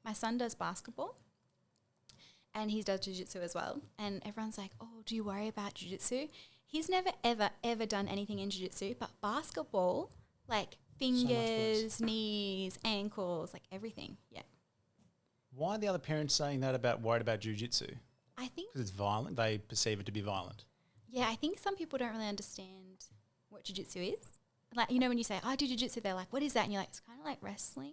my son does basketball and he does jiu-jitsu as well. And everyone's like, oh, do you worry about jiu-jitsu? He's never, ever, ever done anything in jiu-jitsu, but basketball, like fingers, knees, ankles, like everything. Yeah. Why are the other parents saying that about worried about jiu-jitsu? I think Because it's violent. They perceive it to be violent. Yeah, I think some people don't really understand what jiu-jitsu is. Like, you know, when you say, I do jiu-jitsu, they're like, what is that? And you're like, it's kind of like wrestling.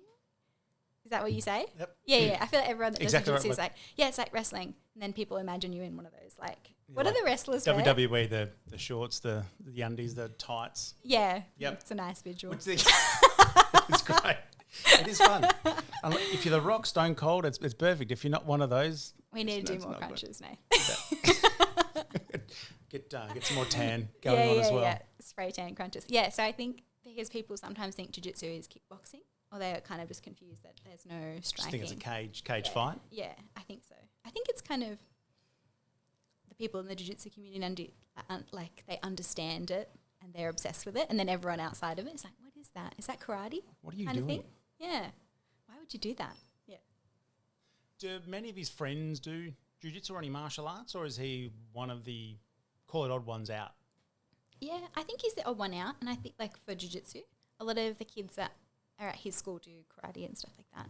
Is that what you say? Yep. Yeah. I feel like everyone that does Exactly jiu-jitsu right. is like, yeah, it's like wrestling. And then people imagine you in one of those, like, what are the wrestlers wear? WWE, the shorts, the undies, the tights. Yeah. Yep. It's a nice visual. It's great. It is fun. If you're the Rock, Stone Cold, it's perfect. If you're not one of those, we need to do more crunches now. Get some more tan going on as well. Yeah, spray tan crunches. Yeah, so I think because people sometimes think jiu-jitsu is kickboxing, or they're kind of just confused that there's no striking. Just think it's a cage fight. Yeah, I think so. I think it's kind of the people in the jiu-jitsu community they understand it and they're obsessed with it, and then everyone outside of it is like, what is that? Is that karate? What are you kind doing? Of thing? Yeah. Why would you do that? Yeah. Do many of his friends do jiu-jitsu or any martial arts, or is he one of the call it odd ones out? Yeah, I think he's the odd one out, and I think like for jiu-jitsu, a lot of the kids that are at his school do karate and stuff like that.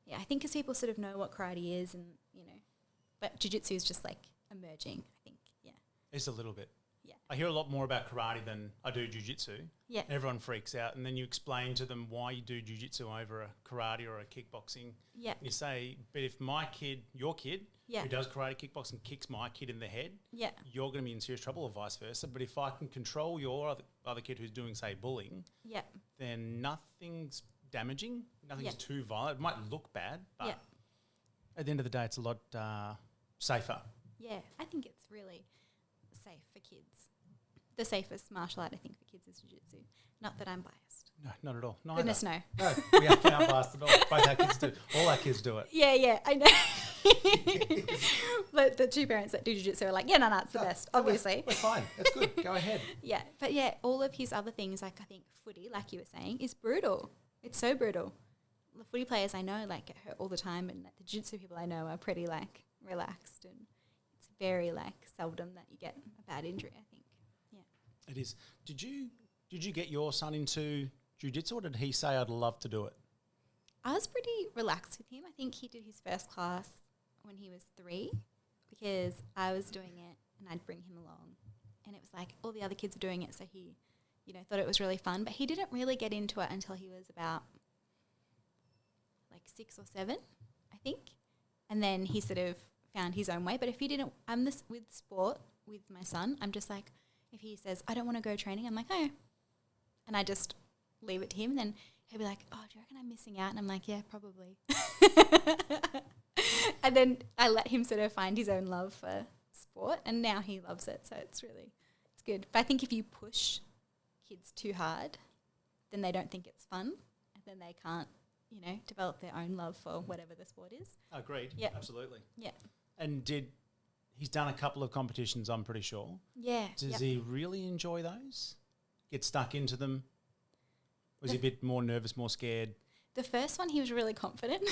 Yeah, I think because people sort of know what karate is, and you know, but jiu-jitsu is just like emerging. I think, yeah. Just a little bit. Yeah. I hear a lot more about karate than I do jiu-jitsu. Yeah. And everyone freaks out, and then you explain to them why you do jiu-jitsu over a karate or a kickboxing. Yeah. And you say, but if my kid, your kid, Yeah. who does karate kickboxing kicks my kid in the head, Yeah. you're going to be in serious trouble, or vice versa. But if I can control your other kid who's doing, say, bullying, Yeah. then nothing's damaging, nothing's Yeah. too violent. It might look bad, but Yeah. at the end of the day, it's a lot safer. Yeah, I think it's really safe for kids. The safest martial art, I think, for kids is jiu-jitsu. Not that I'm biased. No, not at all. Neither. Goodness, no. No, we aren't biased at all. Both our kids do. All our kids do it. Yeah, I know. But the two parents that do jiu-jitsu are like, yeah, no, it's the best, obviously. We're fine. That's good. Go ahead. Yeah, but yeah, all of his other things, like I think footy, like you were saying, is brutal. It's so brutal. The footy players I know, like, get hurt all the time, and like, the jiu-jitsu people I know are pretty, like, relaxed, and it's very, like, seldom that you get a bad injury, I think. Yeah. It is. Did you get your son into jiu-jitsu, or did he say, I'd love to do it? I was pretty relaxed with him. I think he did his first class when he was 3 because I was doing it and I'd bring him along. And it was like all the other kids were doing it, so he, you know, thought it was really fun. But he didn't really get into it until he was about like 6 or 7, I think. And then he sort of found his own way. But if he didn't, I'm this with sport with my son, I'm just like, if he says, I don't want to go training, I'm like, oh. And I just leave it to him. And then he'll be like, oh, do you reckon I'm missing out? And I'm like, yeah, probably. And then I let him sort of find his own love for sport, and now he loves it. So it's good. But I think if you push kids too hard, then they don't think it's fun, and then they can't, you know, develop their own love for whatever the sport is. Agreed. Yeah. Absolutely. Yeah. And he's done a couple of competitions, I'm pretty sure. Yeah. Does he really enjoy those? Get stuck into them? Was he a bit more nervous, more scared? The first one, he was really confident.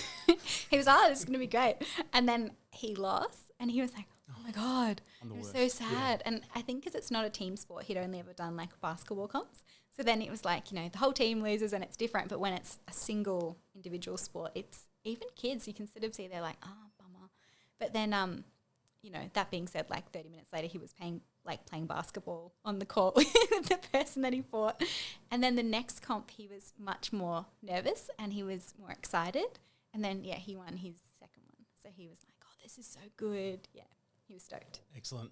He was, this is going to be great. And then he lost, and he was like, oh my God, it was so sad. Yeah. And I think because it's not a team sport, he'd only ever done like basketball comps. So then it was like, you know, the whole team loses and it's different. But when it's a single individual sport, it's even kids, you can sort of see they're like, bummer. But then, you know, that being said, like 30 minutes later, he was playing basketball on the court with the person that he fought. And then the next comp, he was much more nervous and he was more excited. And then, yeah, he won his second one. So he was like, oh, this is so good. Yeah, he was stoked. Excellent.